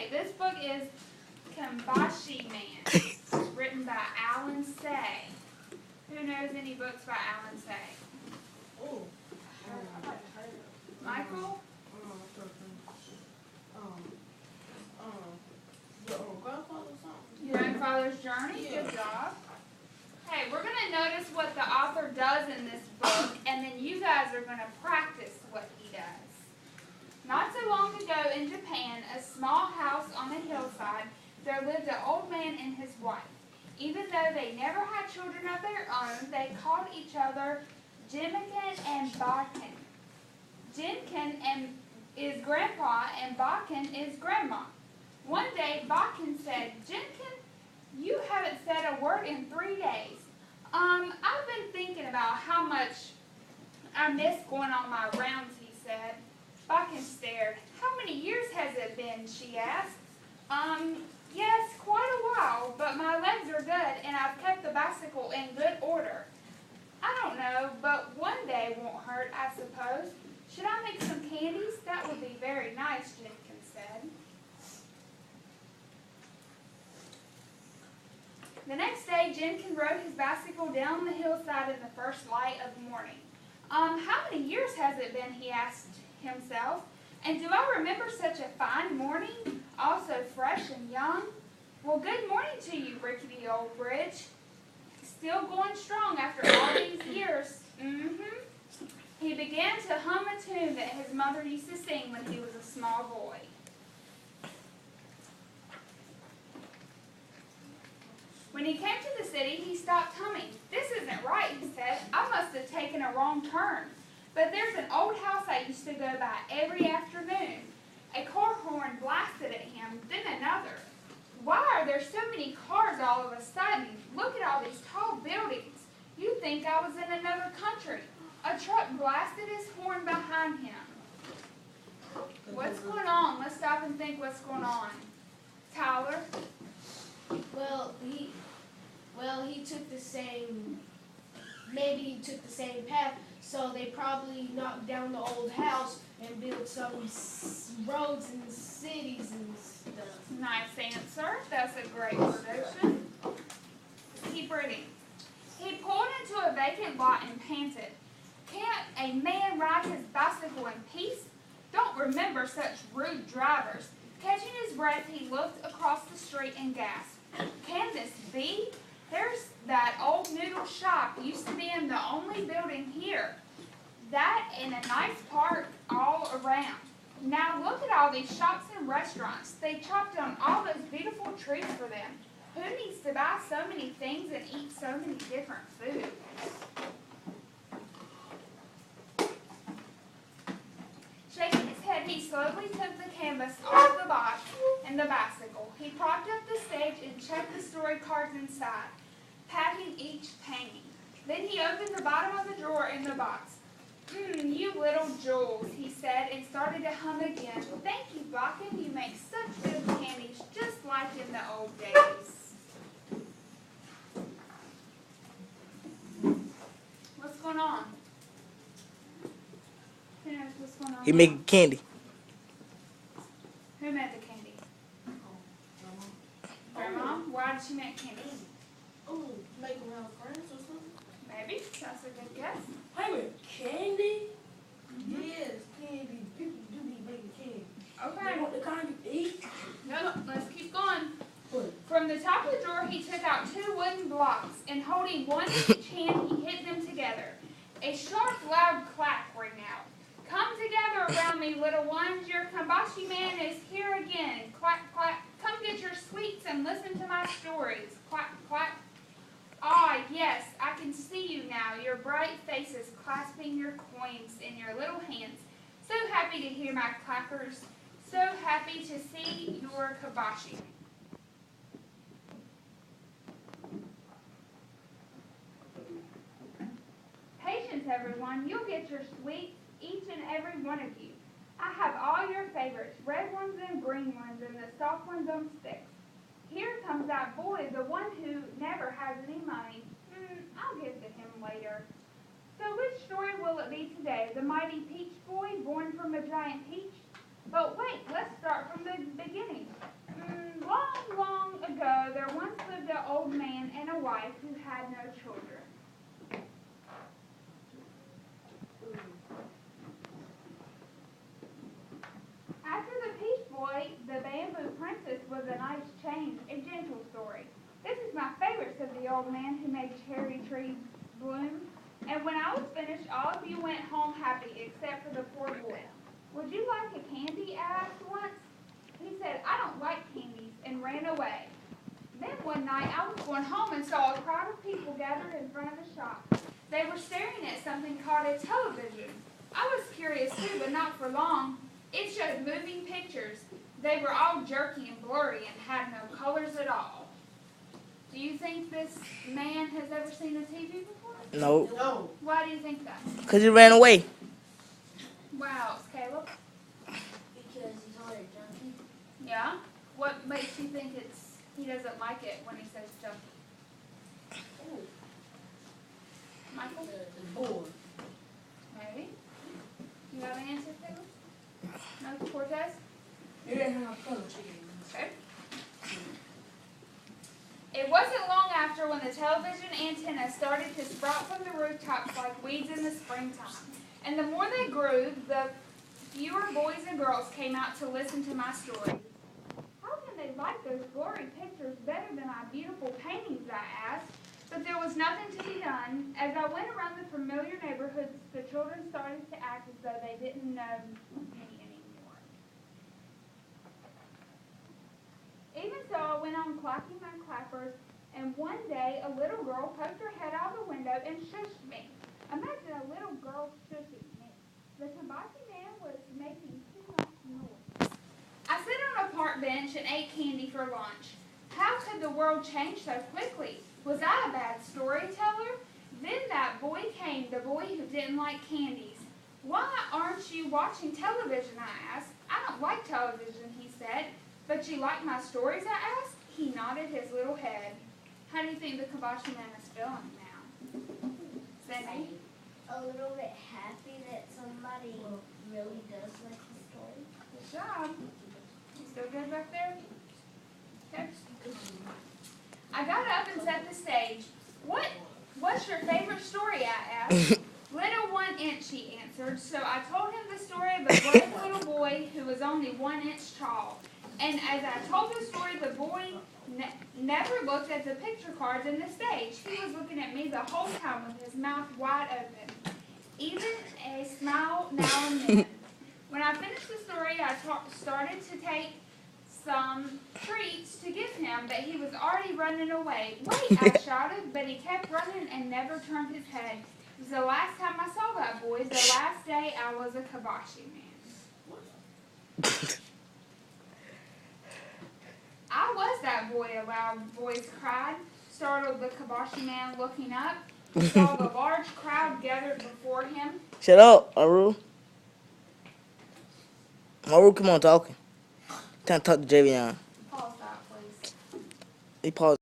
Okay, this book is Kambashi Man, written by Alan Say. Who knows any books by Alan Say? Oh. Michael? Grandfather's Journey, good job. Hey, we're going to notice what the author does in this book, and then you guys are going to practice what he does. Not so long ago in Japan, a small house on a hillside, there lived an old man and his wife. Even though they never had children of their own, they called each other Jimkin and Bakken. Jimkin is grandpa and Bakken is grandma. One day, Bakken said, Jimkin, you haven't said a word in 3 days. I've been thinking about how much I miss going on my rounds, he said. Bakken stared. How many years has it been, she asked. Yes, quite a while, but my legs are good and I've kept the bicycle in good order. I don't know, but one day won't hurt, I suppose. Should I make some candies? That would be very nice, Jenkins said. The next day, Jenkins rode his bicycle down the hillside in the first light of the morning. How many years has it been, he asked himself. And do I remember such a fine morning, all so fresh and young? Well, good morning to you, rickety old bridge. Still going strong after all these years. He began to hum a tune that his mother used to sing when he was a small boy. When he came to the city, he stopped humming. This isn't right, he said. I must have taken a wrong turn. But there's an old house I used to go by every afternoon. A car horn blasted at him, then another. Why are there so many cars all of a sudden? Look at all these tall buildings. You'd think I was in another country. A truck blasted his horn behind him. What's going on? Let's stop and think what's going on. Tyler? He took the same, maybe he took the same path, so they probably knocked down the old house and built some roads and cities and stuff. Nice answer. That's a great prediction. Keep reading. He pulled into a vacant lot and panted. Can't a man ride his bicycle in peace? Don't remember such rude drivers. Catching his breath, he looked across the street and gasped. Can this be? There's that old noodle shop used to be in the only building here. That and a nice park all around. Now look at all these shops and restaurants. They chopped down all those beautiful trees for them. Who needs to buy so many things and eat so many different foods? Shaking his head, he slowly took the canvas off the box and the bicycle. He propped up the stage and checked the story cards inside, patting each painting. Then he opened the bottom of the drawer in the box. You little jewels, he said, and started to hum again. Thank you, Bakken. You make such good candies, just like in the old days. What's going on? Who knows what's going on? He making candy. Who made the candy? Grandma? Why did she make candy? Oh, make around friends or something? Maybe. That's a good guess. Hey, with candy? Yes, candy. People do be making candy. Okay. You want the kind you eat? No, let's keep going. What? From the top of the drawer, he took out 2 wooden blocks, and holding one in each hand, he hit them together. A sharp, loud clack rang out. Come together around me, little ones. Your Kambashi man is here again. Clack, clack. Come get your sweets and listen to my stories. Clack, clack. Ah, yes, I can see you now, your bright faces clasping your coins in your little hands. So happy to hear my clackers. So happy to see your Kambashi. Patience, everyone. You'll get your sweets, each and every one of you. I have all your favorites, red ones and green ones, and the soft ones on sticks. Here comes that boy, the one who never has any money. I'll give to him later. So which story will it be today? The mighty peach boy born from a giant peach? But wait, let's start from the beginning. wife who had no children. After the Peach Boy, the Bamboo Princess was a nice change, a gentle story. This is my favorite, said the old man who made cherry trees bloom. And when I was finished, all of you went home happy, except for the poor boy. Would you like a candy? I asked once. He said, I don't like candies, and ran away. Then one night I was going home and saw a crowd of people gathered in front of the shop. They were staring at something called a television. I was curious too, but not for long. It showed moving pictures. They were all jerky and blurry and had no colors at all. Do you think this man has ever seen a TV before? No. No. Why do you think that? Because he ran away. Wow, Caleb. Because he's already junkie. Yeah? What makes you think he doesn't like it when he says junkie? Michael? The board. Maybe. You have an answer, Caleb? No? Cortez? It didn't have color chicken. Okay. It wasn't long after when the television antenna started to sprout from the rooftops like weeds in the springtime. And the more they grew, the fewer boys and girls came out to listen to my story. How can they like those blurry pictures better than my beautiful paintings, I asked. But there was nothing to be done. As I went around the familiar neighborhoods, the children started to act as though they didn't know me anymore. Even so, I went on clacking my clappers, and one day a little girl poked her head out the window and shushed me. Imagine a little girl shushing me. The hibachi man was making too much noise. I sat on a park bench and ate candy for lunch. How could the world change so quickly? Was I a bad storyteller? Then that boy came, the boy who didn't like candies. Why aren't you watching television, I asked. I don't like television, he said. But you like my stories, I asked. He nodded his little head. How do you think the Kibashi man is feeling now? Cindy? A little bit happy that somebody really does like the story. Good job. You still good back there? Okay. I got up and set the stage. What's your favorite story, I asked. Little 1 inch, he answered. So I told him the story of a brave little boy who was only 1 inch tall. And as I told the story, the boy never looked at the picture cards in the stage. He was looking at me the whole time with his mouth wide open, even a smile now and then. When I finished the story, I started to take some treats to give him, but he was already running away. Wait, I shouted, but he kept running and never turned his head. It was the last time I saw that boy, the last day I was a Kibashi man. I was that boy, a loud voice cried, startled the Kibashi man looking up. He saw the large crowd gathered before him. Shut up, Maru. Maru, come on, talking. Time to talk to Javion. Pause that, please. He paused.